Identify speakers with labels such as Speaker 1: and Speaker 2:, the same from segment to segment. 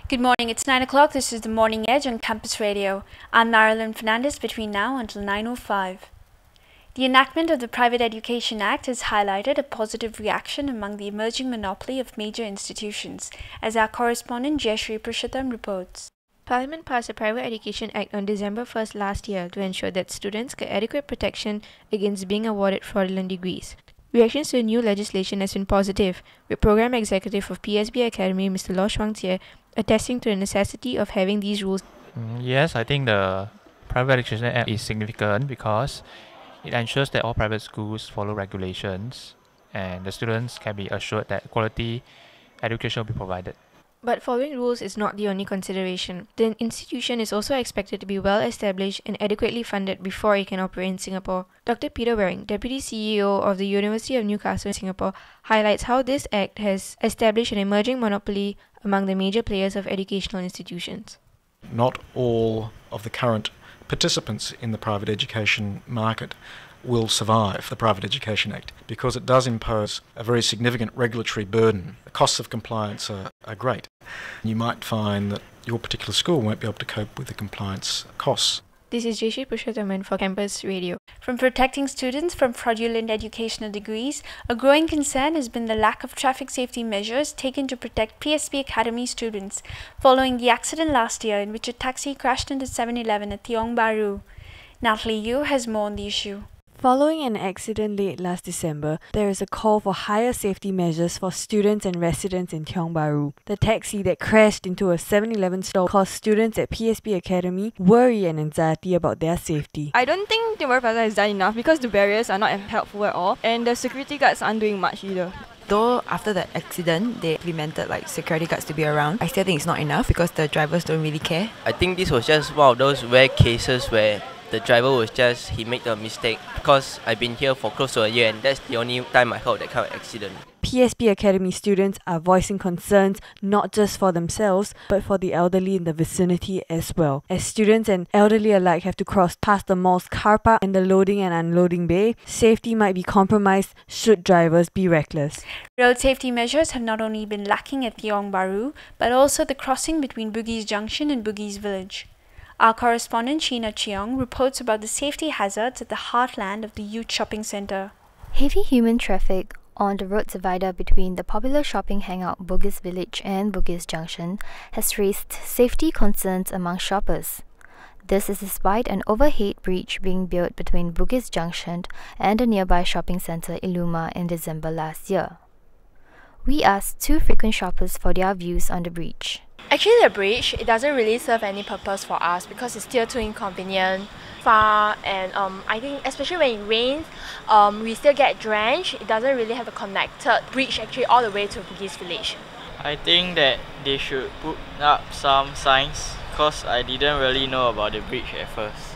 Speaker 1: Good morning, it's 9 o'clock. This is the Morning Edge on Campus Radio. I'm Marilyn Fernandes between now until 9:05. The enactment of the Private Education Act has highlighted a positive reaction among the emerging monopoly of major institutions, as our correspondent Jayasri reports.
Speaker 2: Parliament passed the Private Education Act on December 1st last year to ensure that students get adequate protection against being awarded fraudulent degrees. Reactions to the new legislation has been positive, with Program Executive of PSB Academy Mr. Law Shuang Jie attesting to the necessity of having these rules.
Speaker 3: Yes, I think the Private Education Act is significant because it ensures that all private schools follow regulations and the students can be assured that quality education will be provided.
Speaker 2: But following rules is not the only consideration. The institution is also expected to be well established and adequately funded before it can operate in Singapore. Dr. Peter Waring, Deputy CEO of the University of Newcastle in Singapore, highlights how this act has established an emerging monopoly among the major players of educational institutions.
Speaker 4: Not all of the current participants in the private education market will survive the Private Education Act because it does impose a very significant regulatory burden. The costs of compliance are great. You might find that your particular school won't be able to cope with the compliance costs.
Speaker 2: This is Jayasri for Campus Radio.
Speaker 1: From protecting students from fraudulent educational degrees, a growing concern has been the lack of traffic safety measures taken to protect PSB Academy students following the accident last year in which a taxi crashed into 7-Eleven at Tiong Bahru. Natalie has more on the issue.
Speaker 5: Following an accident late last December, there is a call for higher safety measures for students and residents in Tiong Bahru. The taxi that crashed into a 7-Eleven store caused students at PSB Academy worry and anxiety about their safety.
Speaker 6: I don't think Tiong Bahru Plaza has done enough because the barriers are not helpful at all and the security guards aren't doing much either.
Speaker 7: Though after the accident they implemented security guards to be around, I still think it's not enough because the drivers don't really care.
Speaker 8: I think this was just one of those rare cases where the driver he made a mistake, because I've been here for close to a year and that's the only time I heard that kind of accident.
Speaker 5: PSB Academy students are voicing concerns not just for themselves but for the elderly in the vicinity as well. As students and elderly alike have to cross past the mall's car park and the loading and unloading bay, safety might be compromised should drivers be reckless.
Speaker 1: Road safety measures have not only been lacking at Tiong Bahru but also the crossing between Bugis Junction and Bugis Village. Our correspondent Sheena Cheong reports about the safety hazards at the heartland of the youth shopping centre.
Speaker 9: Heavy human traffic on the road divider between the popular shopping hangout Bugis Village and Bugis Junction has raised safety concerns among shoppers. This is despite an overhead bridge being built between Bugis Junction and the nearby shopping centre Illuma in December last year. We asked two frequent shoppers for their views on the bridge.
Speaker 10: Actually, the bridge, it doesn't really serve any purpose for us because it's still too inconvenient, far, and I think especially when it rains, we still get drenched. It doesn't really have a connected bridge actually all the way to Bugis Village.
Speaker 11: I think that they should put up some signs because I didn't really know about the bridge at first.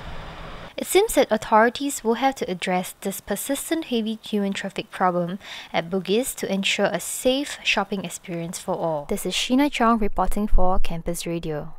Speaker 9: It seems that authorities will have to address this persistent heavy human traffic problem at Bugis to ensure a safe shopping experience for all. This is Sheena Cheong reporting for Campus Radio.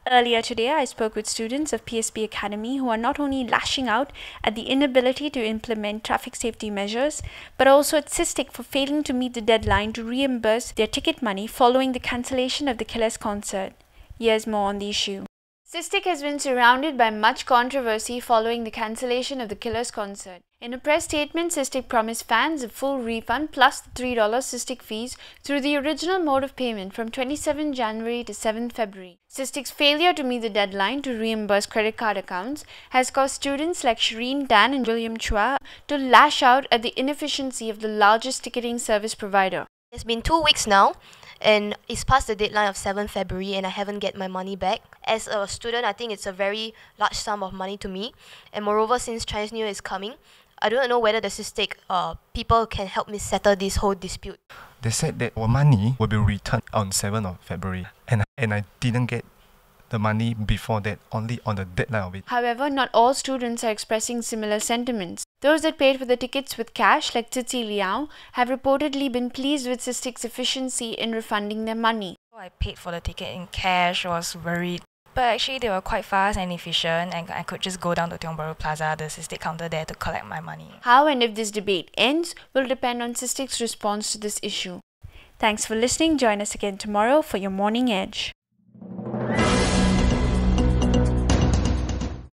Speaker 1: Earlier today, I spoke with students of PSB Academy who are not only lashing out at the inability to implement traffic safety measures, but also at Sistic for failing to meet the deadline to reimburse their ticket money following the cancellation of the Killers concert. Here's more on the issue. Sistic has been surrounded by much controversy following the cancellation of the Killers concert. In a press statement, Sistic promised fans a full refund plus the $3 Sistic fees through the original mode of payment from 27 January to 7 February. Sistic's failure to meet the deadline to reimburse credit card accounts has caused students like Shireen Dan and William Chua to lash out at the inefficiency of the largest ticketing service provider.
Speaker 12: It's been 2 weeks now, and it's past the deadline of 7 February and I haven't get my money back. As a student, I think it's a very large sum of money to me. And moreover, since Chinese New Year is coming, I don't know whether the Sistic people can help me settle this whole dispute.
Speaker 13: They said that our money will be returned on 7th of February and I didn't get the money before that, only on the deadline of it.
Speaker 1: However, not all students are expressing similar sentiments. Those that paid for the tickets with cash, like Tsitsi Liao, have reportedly been pleased with Sistic's efficiency in refunding their money.
Speaker 14: I paid for the ticket in cash, was worried. But actually they were quite fast and efficient and I could just go down to Tiong Bahru Plaza, the Sistic counter there to collect my money.
Speaker 1: How and if this debate ends will depend on Sistic's response to this issue. Thanks for listening. Join us again tomorrow for your Morning Edge.